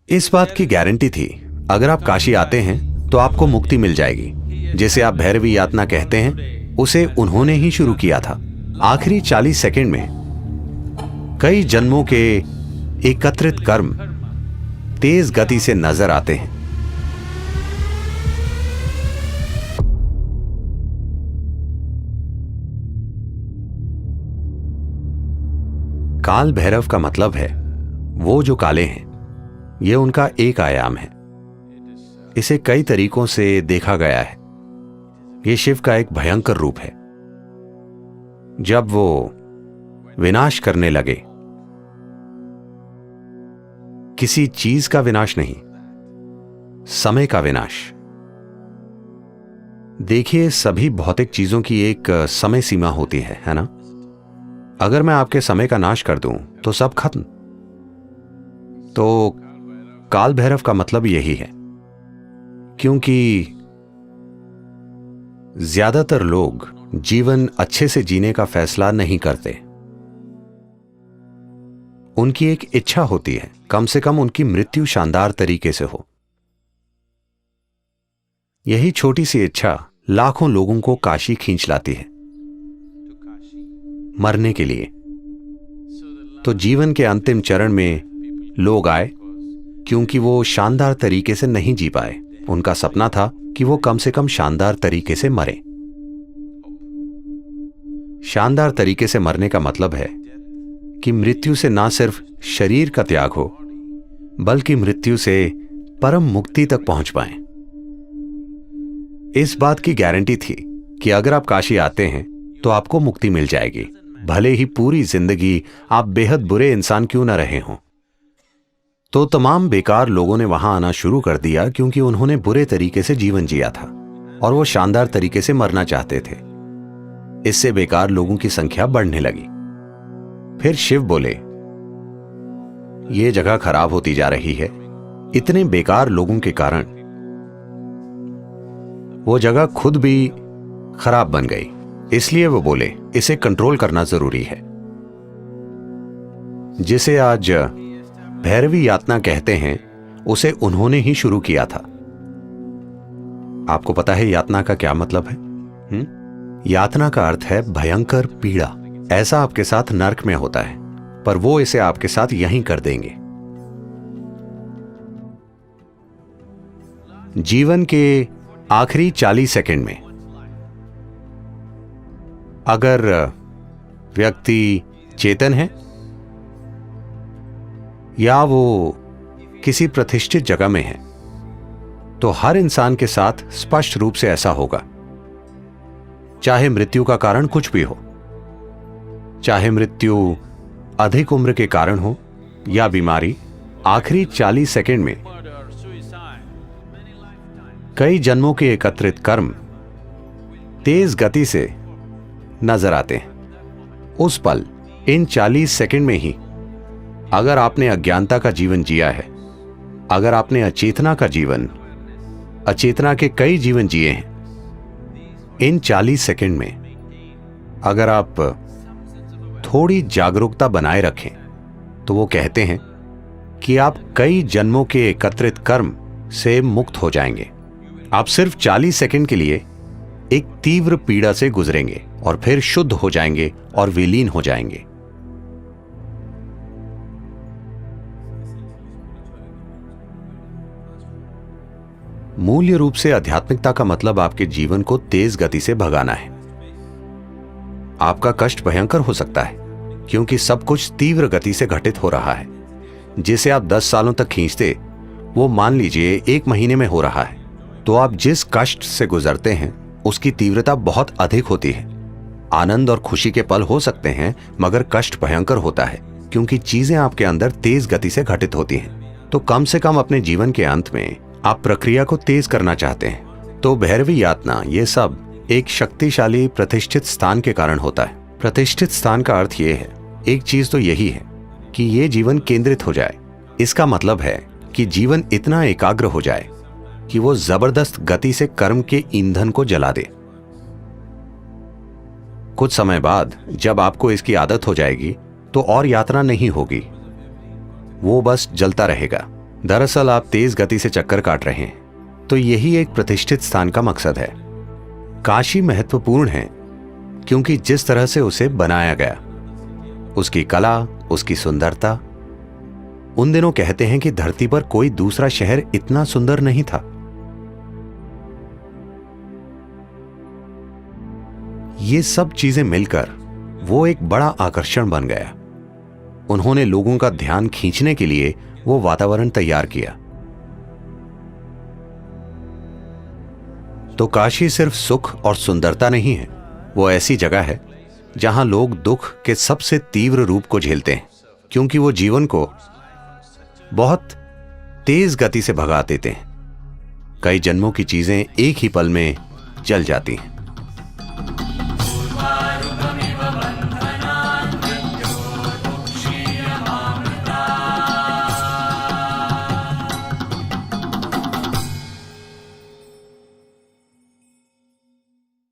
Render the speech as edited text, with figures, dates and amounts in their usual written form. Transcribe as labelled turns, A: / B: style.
A: इस बात की गारंटी थी, अगर आप काशी आते हैं तो आपको मुक्ति मिल जाएगी। जिसे आप भैरवी यातना कहते हैं, उसे उन्होंने ही शुरू किया था। आखिरी 40 सेकंड में कई जन्मों के एकत्रित कर्म तेज गति से नजर आते हैं। काल भैरव का मतलब है वो जो काले हैं। यह उनका एक आयाम है। इसे कई तरीकों से देखा गया है। यह शिव का एक भयंकर रूप है। जब वो विनाश करने लगे, किसी चीज का विनाश नहीं, समय का विनाश। देखिए, सभी भौतिक चीजों की एक समय सीमा होती है ना? अगर मैं आपके समय का नाश कर दूं तो सब खत्म। तो काल भैरव का मतलब यही है, क्योंकि ज्यादातर लोग जीवन अच्छे से जीने का फैसला नहीं करते। उनकी एक इच्छा होती है, कम से कम उनकी मृत्यु शानदार तरीके से हो। यही छोटी सी इच्छा लाखों लोगों को काशी खींच लाती है, मरने के लिए। तो जीवन के अंतिम चरण में लोग आए क्योंकि वो शानदार तरीके से नहीं जी पाए। उनका सपना था कि वो कम से कम शानदार तरीके से मरे। शानदार तरीके से मरने का मतलब है कि मृत्यु से ना सिर्फ शरीर का त्याग हो, बल्कि मृत्यु से परम मुक्ति तक पहुंच पाएं। इस बात की गारंटी थी कि अगर आप काशी आते हैं तो आपको मुक्ति मिल जाएगी, भले ही पूरी जिंदगी आप बेहद बुरे इंसान क्यों न रहे हों। तो तमाम बेकार लोगों ने वहां आना शुरू कर दिया क्योंकि उन्होंने बुरे तरीके से जीवन जिया था और वो शानदार तरीके से मरना चाहते थे। इससे बेकार लोगों की संख्या बढ़ने लगी। फिर शिव बोले, ये जगह खराब होती जा रही है। इतने बेकार लोगों के कारण वो जगह खुद भी खराब बन गई। इसलिए वो बोले, इसे कंट्रोल करना जरूरी है। जिसे आज भैरवी यातना कहते हैं, उसे उन्होंने ही शुरू किया था। आपको पता है यातना का क्या मतलब है? यातना का अर्थ है भयंकर पीड़ा। ऐसा आपके साथ नर्क में होता है, पर वो इसे आपके साथ यहीं कर देंगे। जीवन के आखिरी 40 सेकंड में अगर व्यक्ति चेतन है या वो किसी प्रतिष्ठित जगह में है, तो हर इंसान के साथ स्पष्ट रूप से ऐसा होगा। चाहे मृत्यु का कारण कुछ भी हो, चाहे मृत्यु अधिक उम्र के कारण हो या बीमारी, आखिरी 40 सेकंड में कई जन्मों के एकत्रित कर्म तेज गति से नजर आते हैं। उस पल, इन 40 सेकंड में ही, अगर आपने अज्ञानता का जीवन जिया है, अगर आपने अचेतना का जीवन, अचेतना के कई जीवन जिए हैं, इन 40 सेकंड में अगर आप थोड़ी जागरूकता बनाए रखें, तो वो कहते हैं कि आप कई जन्मों के एकत्रित कर्म से मुक्त हो जाएंगे। आप सिर्फ 40 सेकंड के लिए एक तीव्र पीड़ा से गुजरेंगे और फिर शुद्ध हो जाएंगे और विलीन हो जाएंगे। मूल्य रूप से आध्यात्मिकता का मतलब आपके जीवन को तेज गति से भगाना है। आपका कष्ट भयंकर हो सकता है क्योंकि सब कुछ तीव्र गति से घटित हो रहा है। जिसे आप 10 सालों तक खींचते, वो मान लीजिए 1 महीने में हो रहा है। तो आप जिस कष्ट से गुजरते हैं उसकी तीव्रता बहुत अधिक होती है। आनंद और खुशी के पल हो सकते हैं, मगर कष्ट भयंकर होता है क्योंकि चीजें आपके अंदर तेज गति से घटित होती हैं। तो कम से कम अपने जीवन के अंत में आप प्रक्रिया को तेज करना चाहते हैं। तो भैरवी यातना, ये सब एक शक्तिशाली प्रतिष्ठित स्थान के कारण होता है। प्रतिष्ठित स्थान का अर्थ ये है, एक चीज तो यही है कि ये जीवन केंद्रित हो जाए। इसका मतलब है कि जीवन इतना एकाग्र हो जाए कि वो जबरदस्त गति से कर्म के ईंधन को जला दे। कुछ समय बाद जब आपको इसकी आदत हो जाएगी, तो और यात्रा नहीं होगी, वो बस जलता रहेगा। दरअसल आप तेज गति से चक्कर काट रहे हैं, तो यही एक प्रतिष्ठित स्थान का मकसद है। काशी महत्वपूर्ण है क्योंकि जिस तरह से उसे बनाया गया, उसकी कला, उसकी सुंदरता। उन दिनों कहते हैं कि धरती पर कोई दूसरा शहर इतना सुंदर नहीं था। ये सब चीजें मिलकर वो एक बड़ा आकर्षण बन गया। उन्होंने लोगों का ध्यान खींचने के लिए वो वातावरण तैयार किया। तो काशी सिर्फ सुख और सुंदरता नहीं है, वो ऐसी जगह है जहां लोग दुख के सबसे तीव्र रूप को झेलते हैं, क्योंकि वो जीवन को बहुत तेज गति से भगा देते हैं। कई जन्मों की चीजें एक ही पल में जल जाती हैं।